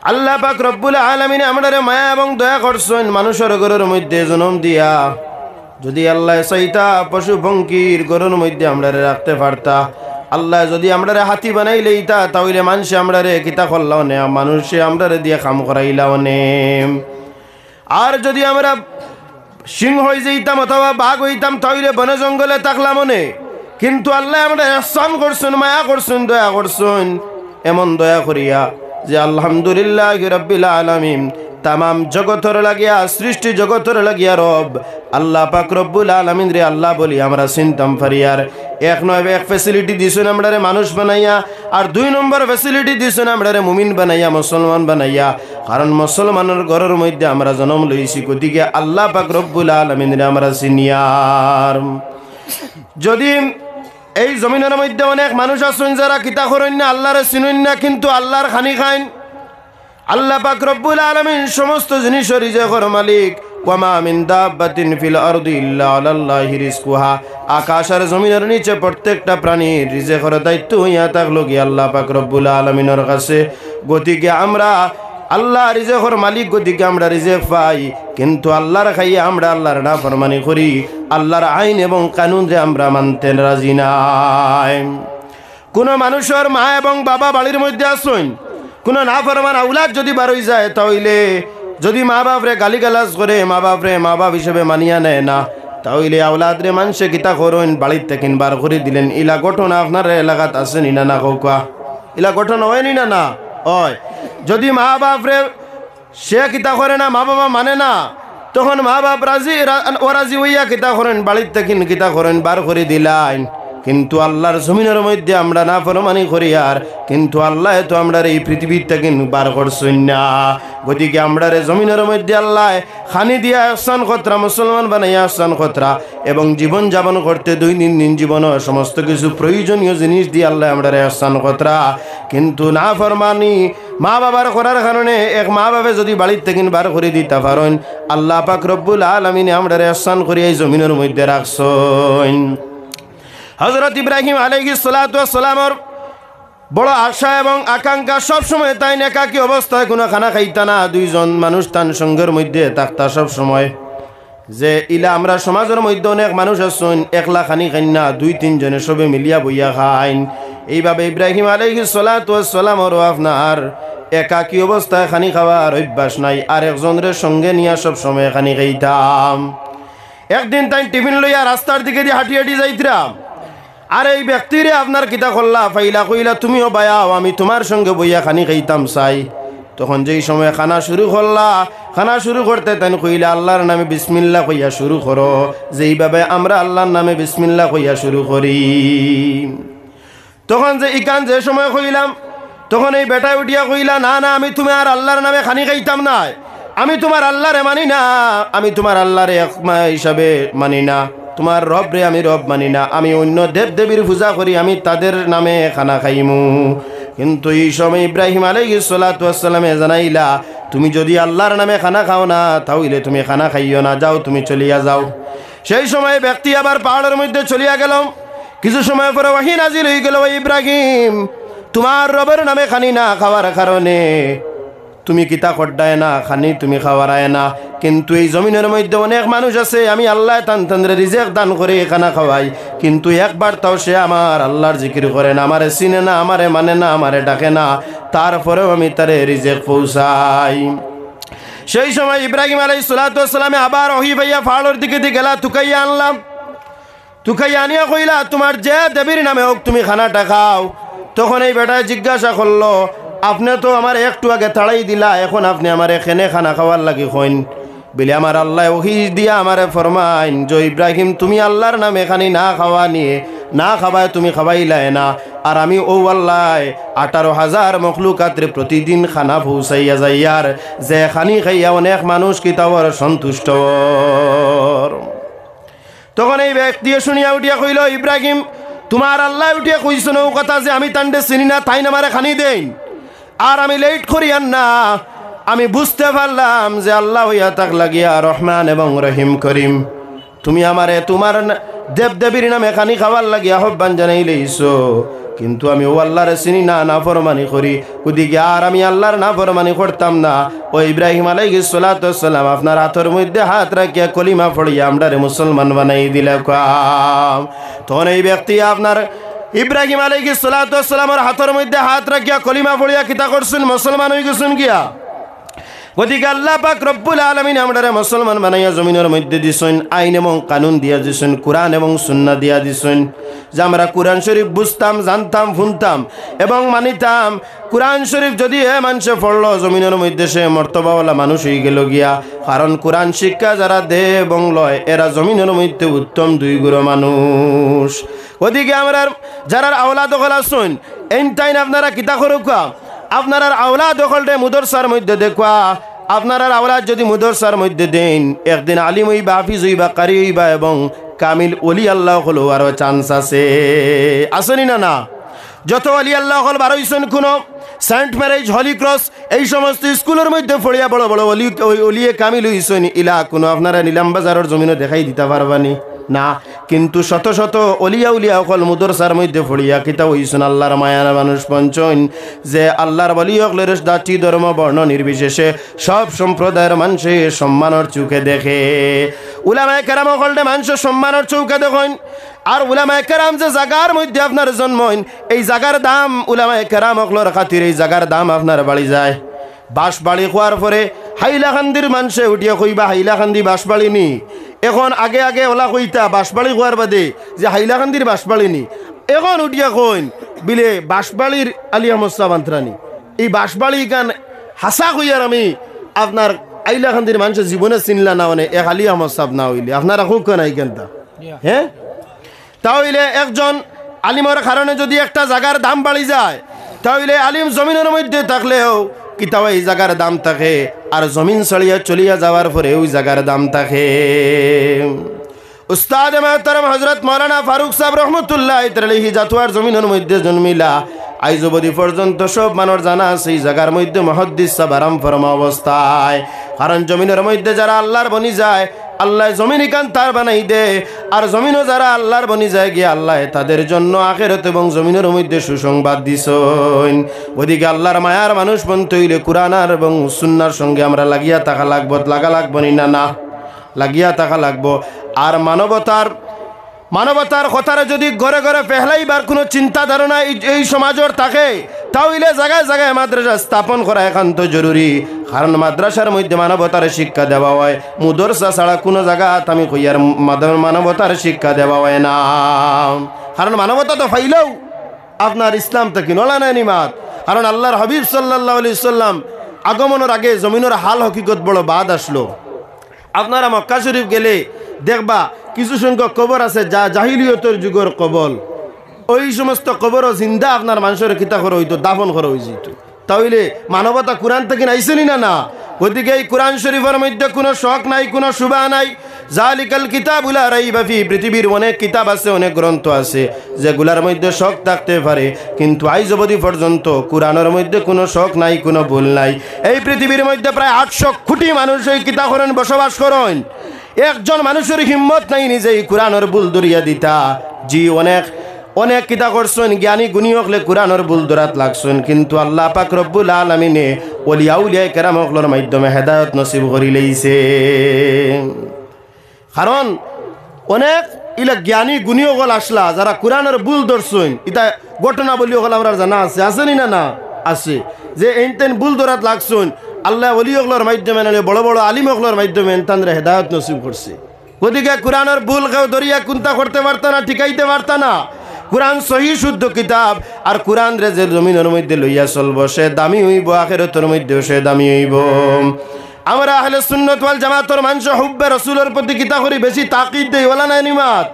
আল্লাহ পাক রব্বুল আলামিন আমাদের মায়া এবং দয়া করছেন মানুষের ঘরের মধ্যে জন্ম দিয়া। যদি আল্লাহ চাইতা পশু পঙ্কির ঘরের মধ্যে আমরা রাখতে পারতা, আল্লাহ যদি আমরা হাতি বানাই লইতা তাহলে মানুষে আমরা কিতা করলাও নে, মানুষে আমরা দিয়ে কাম করাইলাও নে। আর যদি আমরা সিংহ হয়ে যাইতাম অথবা বাঘ হইতাম তাহলে বনে জঙ্গলে থাকলাম নে। কিন্তু আল্লাহ আমরা ইহসান করছেন, মায়া করছেন, দয়া করছেন, এমন দয়া করিয়া যে আলহামদুলিল্লাহ রাব্বিল আলামিন তামাম জগতর লাগিয়া, সৃষ্টি জগতর লাগিয়া রব আল্লাহ পাক রব্বুল আলামিন রে আল্লাহ বলি আমরা চিনতাম ফারিয়ার। এক নয় এক ফ্যাসিলিটি দিছেন আমরা রে মানুষ বানাইয়া, আর 2 নম্বর ফ্যাসিলিটি দিছেন আমরা রে মুমিন বানাইয়া, মুসলমান বানাইয়া। কারণ মুসলমানের ঘরের মধ্যে আমরা জন্ম লইছি, গতিকে আল্লাহ পাক রব্বুল আলামিন রে আমরা চিনিয়ার। যদি এই জমিনের মধ্যে অনেক মানুষ আছেন যারা কিতা করেন না, আল্লাহরে চিনেন না, কিন্তু আল্লাহর খানি খান। আল্লাহ পাক রব্বুল আলামিন সমস্ত জিনিসের রিজেকের মালিক। ওয়ামা মিন দাব্বাতিন ফিল আরদি ইল্লা আলাল্লাহি রিজকুহা। আকাশ আর জমিনের নিচে প্রত্যেকটা প্রাণীর রিজেকের দায়িত্ব হইয়া থাকলো কি আল্লাহ পাক রব্বুল আলামিনের কাছে। গতিকে আমরা আল্লাহ রিজেকের মালিক, গতিকে আমরা রিজেক পাই, কিন্তু আল্লাহর খাইয়া আমরা আল্লাহর নাফরমানি করি, আল্লাহর আইন এবং কানুন যে আমরা মানতে রাজি নাই। কোন মানুষের মা এবং বাবা বাড়ির মধ্যে আসুন, কোন নাফরমান আউলাদ যদি বার হয়ে যায়, তাহলে যদি মা বাপরে গালিগালাজ করে, মা বাপরে মা বাপ হিসেবে মানিয়া নেয় না, তাহলে আউলাদ রে মানুষে কিতা করুন, বাড়ির থেকে বার করে দিলেন। ইলা ঘটনা আপনার এলাকাত আছে নি না? না কৌকা ইলা ঘটনা হয় নি না? না হয়। যদি মা বাপরে সে কিতা করে না, মা বাবা মানে না, তখন মা বাপ রাজি হইয়া কিতা করেন, বাড়ির থেকে কিতা করেন, বার করে দিলেন। কিন্তু আল্লাহর জমিনের মধ্যে আমরা না ফরমানি করি, আর কিন্তু আল্লাহ তো আমরা এই পৃথিবীর থেকে বার করছেন না। গতিকে আমরা জমিনের মধ্যে আল্লাহ খানি দিয়া ইহসান খতরা, মুসলমান বানাইয়া ইহসান খতরা, এবং জীবন যাপন করতে দৈনন্দিন জীবন সমস্ত কিছু প্রয়োজনীয় জিনিস দিয়ে আল্লাহ আমরা ইহসান খতরা। কিন্তু না ফরমানি মা বাবার করার কারণে এক মা বাবা যদি বাড়ির থেকে বার করে দিতে পারেন, আল্লাহ পাক রব্বুল আলামিন আমরা ইহসান করি এই জমিনের মধ্যে রাখছেন। হযরত ইব্রাহিম আলাইহিস সালাতু ওয়াস সালামের বড় আশা এবং আকাঙ্ক্ষা সবসময় তাই একাকী অবস্থায় কোনো খানা খাইতা না, 2 জন মানুষ তান সঙ্গের মধ্যে থাকতা সবসময়। যে ইলা আমরা সমাজের মধ্যে অনেক মানুষ আছেন একলা খানি খাইন না, 2-3 জনে সবে মিলিয়া বইয়া খাইন। এইভাবে ইব্রাহিম আলাইহিস সালাতু ওয়াস সালামের আপনার একাকী অবস্থায় খানি খাওয়ার অভ্যাস নাই, আর একজনের সঙ্গে নিয়ে সবসময় খানি খাইতাম। একদিন তাই টিফিন লইয়া রাস্তার দিকে দিয়ে হাঁটি হাঁটি যাইতাম। আর এই ব্যক্তিরে আপনার কিতা করলা ফাইলা কইলা, তুমিও বায়াও, আমি তোমার সঙ্গে বইয়া খানি খাইতাম চাই। তখন যেই সময় খানা শুরু করলা, খানা শুরু করতে তাই কইলা আল্লাহর নামে বিসমিল্লাহ কইয়া শুরু করো, যেইভাবে আমরা আল্লাহর নামে বিসমিল্লাহ কইয়া শুরু করি। তখন যে ইকান যে সময় কইলাম, তখন এই বেটায় উঠিয়া কইলা, না না, আমি তুমি আর আল্লাহর নামে খানি খাইতাম না, আমি তোমার আল্লাহরে মানি না, আমি তোমার আল্লাহরে এক হিসাবে মানি না, তোমার রব রে আমি রব মানি না, আমি অন্য দেব দেবীর পূজা করি, আমি তাদের নামে খানা খাইমু। কিন্তু এই সময় ইব্রাহিম আলাইহিস সালাতু ওয়াস সালামে জানাইলা, তুমি যদি আল্লাহর নামে খানা খাও না, তাহলে তুমি খানা খাইও না, যাও তুমি চলিয়া যাও। সেই সময় ব্যক্তি আবার পাহাড়ের মধ্যে চলিয়া গেল। কিছু সময় পরে ওয়াহী নাজিল হয়ে গেল, ইব্রাহিম তোমার রবের নামে খানি না খাওয়ার কারণে তুমি কিতা করডায় না, খানি তুমি খাওয়ারায় না, কিন্তু এই জমিনের মধ্যে অনেক মানুষ আছে আমি আল্লাহ তানতন্দ্রে রিজেক দান করে খানা খাওয়াই, কিন্তু একবার তাও সে আমার আল্লাহর জিকির করে না, আমারে চিনে না, আমারে মানে না, আমারে ডাকে না, তারপরেও আমি তারে রিজেক পৌঁছাই। সেই সময় ইব্রাহিম আলাইহিস সালাতু ওয়াস সালামে আবার ওহী ভাইয়া পাহাড়ের দিকে দিয়ে গেলা, তুকাইয়া আনলাম। তুকাইয়া আনিয়া কইলা, তোমার যে দেবীর নামে হোক তুমি খানাটা খাও। তখন এই বেটায় জিজ্ঞাসা করলো, আপনি তো আমার একটু আগে তাড়াই দিলা, এখন আপনি আমার এখানে খানা খাওয়ার লাগি কইন? বলে আমার আল্লাহ ওহী দিয়া আমারে ফরমাইন যে ইব্রাহিম তুমি আল্লাহর নামে খানি না খাওয়া নিয়ে না খাওয়ায় তুমি খাওয়াইলাই না, আর আমি ও আল্লাহ 18,000 মখলুকাতরে প্রতিদিন খানা পৌঁছাইয়া যাইয়ার, যে খানি খাইয়া অনেক মানুষ কিতাবর সন্তুষ্ট। তখন এই ব্যক্তি শুনিয়া উঠিয়া কইল, ইব্রাহিম তোমার আল্লাহ উঠিয়া কইছেন ও কথা যে আমি তান্ডে চিনি না, তাই না আমারে খানি দেন, আর আমি লেট করিয়ান না। আমি বুঝতে পারলাম যে আল্লাহ হইয়া তাক লাগিয়া রহমান এবং রহিম করিম, তুমি আমারে তোমার দেবদেবীর নামে খানি খাওয়ার লাগিয়া আহ্বান জানাইলেইছো, কিন্তু আমি ও আল্লাহরে চিনি না, নাফরমানি করি। ওদিকে আর আমি আল্লাহর নাফরমানি করতাম না। ও ইব্রাহিম আলাইহিস সালাতু ওয়াস সালাম আপনার হাতের মধ্যে হাত রাখিয়া কলিমা পড়িয়া আমরারে মুসলমান বানাই দিলে কাম। তখন এই ব্যক্তি আপনার ইব্রাহিম আলাইহিস সালাতু ওয়াস সালামের হাতের মধ্যে হাত রাখিয়া কলিমা পড়িয়া কিতা করছেন? মুসলমান হয়ে গেছেন গিয়া। গতিকে আল্লাহ পাক রব্বুল আলামিন আমরারে মুসলমান বানাইয়া জমিনের মধ্যে দিছেন, আইন এবং কানুন দিয়া দিছেন, কোরআন এবং সুন্নাহ দিয়া দিছেন, যে আমরা কোরআন শরীফ বুঝতাম, জানতাম, শুনতাম এবং মানিতাম। কোরআন শরীফ যদি মানুষে পড়লো জমিনের মধ্যে সে মর্তবাওয়ালা মানুষ হয়ে গেল গিয়া। কারণ কোরআন শিক্ষা যারা দে এবং লয় এরা জমিনের মধ্যে উত্তম দুই গুরু মানুষ। ওদিকে আমরা যারা আওলাদ দখল আসুন এন টাইম আপনারা কিতা করুকা, আপনারা আওলাদ দখলটা মুদরসার মধ্যে দেখুয়া। আপনারা আওলাদ যদি মুদরসার মধ্যে দেন, একদিন আলিম হইবা, হাফিজ হইবা, কারি হইবা এবং কামিল ওলি আল্লাহ হলো আরও চান্স আছে। আসেনি না? না, যত ওলি আল্লাহ হল বার হইছেন কোনো সেন্ট ম্যারেজ, হলি ক্রস এই সমস্ত স্কুলের মধ্যে পড়িয়া বড় বড় অলিয়ে কামিল হইছেন, ইলা কোনো আপনারা নিলাম বাজারের জমিনে দেখাই দিতে পারবানি না। কিন্তু শত শত অলিয়া উলিয়া অকল মুদরসার মধ্যে পড়িয়া কিতা হইছেন আল্লাহর মায়ার মানুষ পঞ্চন, যে আল্লাহর বলি অকলের জাতি ধর্ম বর্ণ নির্বিশেষে সব সম্প্রদায়ের মানুষে সম্মানের চোখে দেখে। উলামায়ে কেরাম অকলটে মানুষের সম্মানের চৌকে দেখেন। আর উলামায়ে কেরাম যে জাগার মধ্যে আপনার জন্মইন, এই জাগার দাম উলামায়ে কেরাম অকলের খাতির এই জাগার দাম আপনার বাড়ি যায়। বাঁশ বাড়ি খোয়ার পরে হাইলাকান্দির মানুষে উঠিয়া কইবা হাইলাকান্দি বাঁশ বাড়ি নি। এখন আগে আগে ওলা কইতা বাঁশবাড়ি খোয়ার বাদে যে হাইলাকান্দির বাঁশবাড়ি নি। এখন উঠিয়া কইন বিলে বাঁশবাড়ির আলী আহমদ সাহেব আন্তরানি। এই বাঁশবাড়ি গান হাসা কইয়ার আমি আপনার হাইলাকান্দির মানুষের জীবনে চিনলা না, মানে এক আলী আহমদ সাহেব না হইলে আপনারা খুব কেন এইখানটা। হ্যাঁ, তাহলে একজন আলিমের কারণে যদি একটা জায়গার দাম বাড়ি যায়, তাহলে আলিম জমিনের মধ্যে থাকলেও কিতাব এই জায়গার দাম থাকে, আর জমিন ছড়িয়া চলিয়া যাওয়ার পরে ওই জায়গার দাম থাকে। উস্তাদ মুহতারাম হযরত মাওলানা ফারুক সাহেব রহমতুল্লাহ আলাইহি জাতুয়ার জমিনের মধ্যে জন্মিলা। আইজ অবধি পর্যন্ত সব মানুষ জানা আছে এই জায়গার মধ্যে মুহাদ্দিস সাহেব আরাম ফরমা অবস্থায়। কারণ জমিনের মধ্যে যারা আল্লাহর বনি যায়, আল্লাহ জমিন ইকান তার বানাই দে। আর জমিনও যারা আল্লাহর বনি যায় গিয়ে আল্লাহ তাদের জন্য আখিরাত এবং জমিনের মধ্যে সুসংবাদ দিছেন। ওদিকে আল্লাহর মায়ার মানুষ বনতে হইলে কোরআন আর এবং সুন্নাহর সঙ্গে আমরা লাগিয়া থাকা লাগবো, লাগা লাগবো না? না, লাগিয়া থাকা লাগবো। আর মানবতার কথারে যদি ঘরে ঘরে পেহলাইবার কোনো চিন্তা ধারণা এই সমাজের থাকে, তাহলে জায়গায় জায়গায় মাদ্রাসা স্থাপন করা একান্ত জরুরি। কারণ মাদ্রাসার মধ্যে মানবতার শিক্ষা দেওয়া হয়, মুদরসা ছাড়া কোনো জায়গা আমি কইয়ার মানবতার শিক্ষা দেওয়া হয় না। কারণ মানবতা তো ফাইলেও আপনার ইসলাম থেকে নলা নাই নিমাত। কারণ আল্লাহর হাবিব সাল্লাল্লাহু আলাইহি সাল্লাম আগমনের আগে জমিনের হাল হকিকত বড় বাদ আসলো। আপনারা মক্কা শরীফ গেলে দেখবা কিছু সংখ্যক কবর আছে যা জাহিলিয়তের যুগের কবর। ওই সমস্ত কবরও জিন্দা আপনার মানুষের কিতা করা হইতো, দাফন করা হয়ে যেত। তাহলে মানবতা কোরআন থেকে নাইছেনি না? না। ওদিকে এই কোরআন শরীফের মধ্যে কোনো শখ নাই, কোনো শুভা নাই। জালিকাল কিতাবুল লা রাইবা ফি, পৃথিবীর অনেক কিতাব আছে, অনেক গ্রন্থ আছে যেগুলার মধ্যে শখ থাকতে পারে, কিন্তু আইজ অবধি পর্যন্ত কোরআনের মধ্যে কোনো শখ নাই, কোনো ভুল নাই। এই পৃথিবীর মধ্যে প্রায় 800 কোটি মানুষ এই কিতাবখানে বসবাস করেন। একজন মানুষের হিম্মত নাই নিজে এই কোরআনের ভুল ধরিয়া দিতা। জি অনেক কিতা করছেন, জ্ঞানী গুণী হকলে কোরআনের ভুল ধরাত লাগছেন, কিন্তু আল্লাহ পাক রব্বুল আলামিনে ওলিয়া উলিয়া কেরাম হকলের মাধ্যমে হেদায়ত নসিব করি লইছে। কারণ অনেক ইলা জ্ঞানী গুণী হকল আসলা যারা কোরআনের ভুল ধরছেন, ইতা ঘটনা বলি হকল আমরা জানা আছে, আসেনি না? না আছে, যে এনতেন ভুল ধরাত লাগছেন আল্লাহ ওলি হকলের মাধ্যমে নাহলে বড় বড় আলিম হকলের মাধ্যমে তানরে হেদায়ত নসিব করছে। ওদিকে কোরআনের ভুল কেউ ধরিয়া কুন্তা করতে পারত না, ঠিকাইতে পারত না। কোরআন সহি শুদ্ধ কিতাব, আর কোরআন রে যে জমিনের মধ্যে লইয়া চলব সে দামি হইব, আখিরাতের মধ্যেও সে দামি হইব। আমরা আহলে সুন্নাত ওয়াল জামাতের মানুষ হুব্বে রাসূলের প্রতি কিতা করি বেশি তাকিদ দেই, ওলা নাই নিমাত।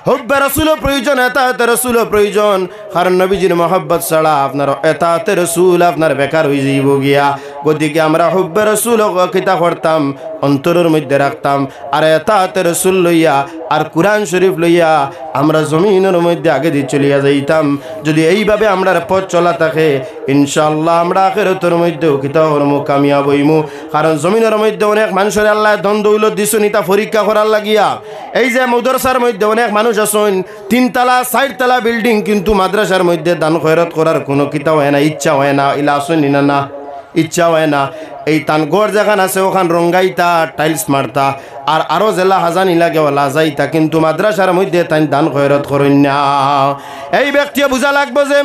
হুব্বে রাসূলও প্রয়োজন, এতাতে রাসূলও প্রয়োজন। কারণ নবীজির মহব্বত ছাড়া আপনার এতাতে রাসূল আপনার বেকার হয়ে যাইব গিয়া। গতিকে আমরা হুব্বে রাসূল কিতা করতাম অন্তরের মধ্যে রাখতাম আর এতাতে রাসূল লইয়া আর কুরআন শরীফ লইয়া আমরা জমিনের মধ্যে আগে দিয়ে চলিয়া যাইতাম। যদি এইভাবে আমরা পথ চলা থাকে ইনশাআল্লাহ আমরা আখিরাতের মধ্যেও কিতা হরমু কামিয়াব হইমু। কারণ জমিনের মধ্যে অনেক মানুষের আল্লাহ ধন দৌলত দিছেন ইতা পরীক্ষা করার লাগিয়া। এই যে মাদ্রাসার মধ্যে অনেক মানুষ আছেন 3 তলা 4 তলা বিল্ডিং, কিন্তু মাদ্রাসার মধ্যে দান খয়রাত করার কোনো কিতা হয় না, ইচ্ছা হয় না, ইলা আসেন না ইচ্ছা হয় না। এই তানগড় যেখান আছে ওখান রঙ্গাইতা টাইলস মারতা আর আরো জেলা হাজানি লাগে ওলা যাইতা, কিন্তু মাদ্রাসার মধ্যে তাই দান খয়রাত করেন না। এই ব্যক্তি বুঝা লাগবো যে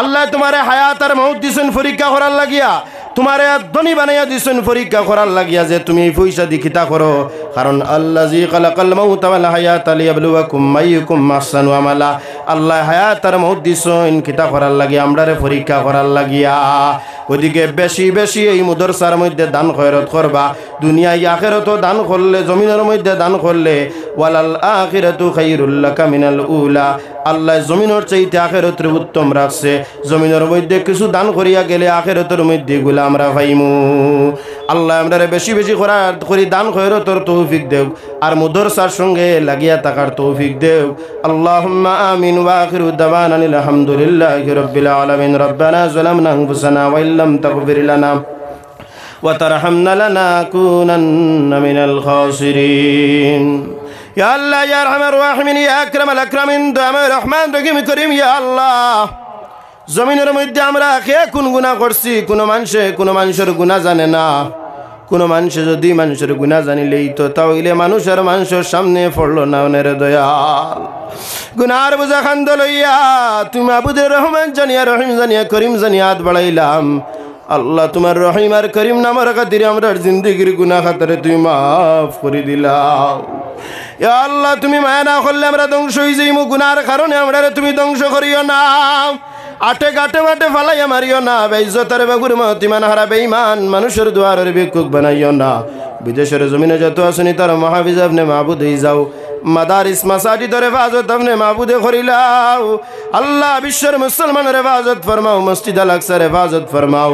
আল্লাহ তোমারে হায়াত আর মউত দিছেন পরীক্ষা করার লাগিয়া, তোমারে ধনী বানাইয়া দিছেন পরীক্ষা করার লাগিয়া যে তুমি পয়সা দি কিতা করো। কারণ আল্লাযী খালাকাল মাউতা ওয়াল হায়াতা লিয়াবলুয়াকুম আইয়ুকুম আহসানু আমালা। আল্লাহ হায়াত আর মউত দিছেন কিতা করার লাগিয়া, আমরারে পরীক্ষা করার লাগিয়া। ওদিকে বেশি বেশি এই মাদ্রাসার মধ্যে দান খয়রাত করবা। দুনিয়ায় আখিরাতও দান করলে, জমিনের মধ্যে দান করলে ওয়ালাল আখিরাতু খায়রুল লাকা মিনাল উলা। আল্লাহ জমিনের চাইতে আখিরাতের উত্তম রাখছে। জমিনের মধ্যে কিছু দান করিয়া গেলে আখিরাতের মধ্যে গুলা আমরা পাইমু। আল্লাহ আমরারে বেশি বেশি করি দান খয়রাতের তৌফিক দেও আর মাদ্রাসার সঙ্গে লাগিয়া থাকার তৌফিক দেও। আল্লাহুম্মা আমিন ওয়া আখিরু দাওয়ানা আলহামদুলিল্লাহি রাব্বিল আলামিন। রব্বানা যালামনা আনফুসানা ওয়া ইল্লাম তাগফির লানা ওয়া তারহামনা লানাকুনান্না মিনাল খাসিরিন। ইয়া আল্লাহ ইয়া আরহামার রাহিমিন ইয়া আকরামাল আকরামিন দয়াময় রহমান রহিম করিম। ইয়া আল্লাহ জমিনের মধ্যে আমরা কে কোন গুনাহ করছি কোনো মানুষের গুনাহ জানে না। কোনো মানুষ যদি মানুষের গুনাহ জানিলেই তো তাহলে মানুষের সামনে পড়লো না ওনের দয়াল। গুনার বোঝা খান্দ লইয়া তুমি আবুদের রহমান জানিয়া রহিম জানিয়া করিম জানিয়া হাত বাড়াইলাম। আল্লাহ তোমার রহিম আর করিম নামের খাতিরে আমরা জিন্দেগির গুনাহ খাতারে তুমি মাফ করে দিলাও। ইয়া আল্লাহ তুমি মায়া না করলে আমরা ধ্বংস হয়ে যাইমু। গুনার কারণে আমরা তুমি ধ্বংস করিও না। আটে গাটে মাঠে ফালাইয়া মারিও না। বেইজ্জতের বেগুর মতিমান হারা বেঈমান মানুষের দুয়ারের ভিক্ষুক বানাইও না। বিদেশের জমিনে যত আসনি তার মহাবিজ আপনি মাহবুদ হয়ে যাও। মাদারিস মাসাজিদের হেফাজত আপনি মাহবুদে করিলাও। আল্লাহ বিশ্বের মুসলমানের হেফাজত ফরমাও, মসজিদ আল আকসার হেফাজত ফরমাও।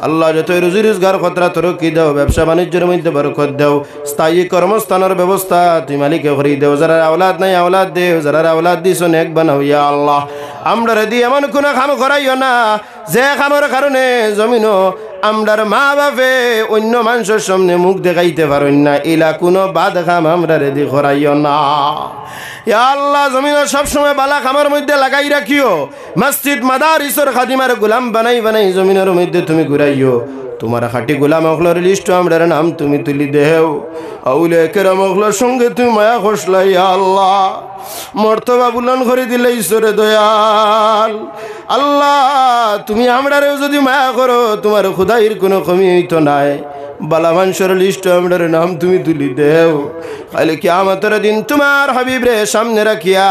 আল্লাহ যতই রুজি রোজগার খতরা তরক্কি দাও, ব্যবসা বাণিজ্যের মধ্যে বরকত দাও, স্থায়ী কর্মস্থানের ব্যবস্থা তুই মালিকে করি দেও। যারা আওলাদ নাই আওলাদ দেও, যারা আওলাদ দিছ নেক বানাও। ইয়া আল্লাহ আমরা রেদি এমন কোনো কাম করাইও না যে কামের কারণে জমিনও আমরার মা বাপে অন্য মানুষের সামনে মুখ দেখাইতে পারেন না। এলা কোনো বাদ কাম আমরা রেদি করাইও না। ইয়া আল্লাহ জমিনের সবসময় বালা কামের মধ্যে লাগাই রাখিও। মসজিদ মাদারিসের খাদিমার গোলাম বানাই বানাই জমিনের মধ্যে তুমি ঘুরাইও। তোমার খাটি গোলাম অখলার লিস্ট আমরার নাম তুমি তুলি দেও। আউলে কেরাম অখলার সঙ্গে তুমি মায়া খসলা। ইয়া আল্লাহ মর্তবা বুলন করে দিলে ঈশ্বরে দয়াল। আল্লাহ তুমি আমরারেও যদি মায়া করো তোমার খুদাইর কোনো কমি হইতো নাই। বালা মানুষের লিস্ট আমরার নাম তুমি তুলি দেও। খালি কিয়ামতের দিন তোমার হাবিব রে সামনে রাখিয়া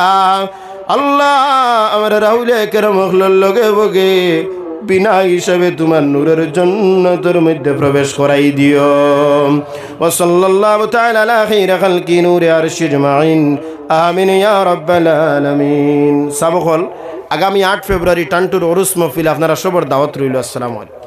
আল্লাহ আমার রাহুলে কেরাম অখলার লগে বগে বিনা হিসাবে তোমার নূরের জান্নাতের মধ্যে প্রবেশ করাই দিও। ওয়া সাল্লাল্লাহু তাআলা আলা খাইরি খালকি নূরি আরশি আজমাইন আমিন ইয়া রাব্বাল আলামিন। সাবকল আগামী 8 ফেব্রুয়ারি টান্টুর ওরস মাহফিল আপনারা সবার দাওয়াত রইল। আসসালামু আলাইকুম।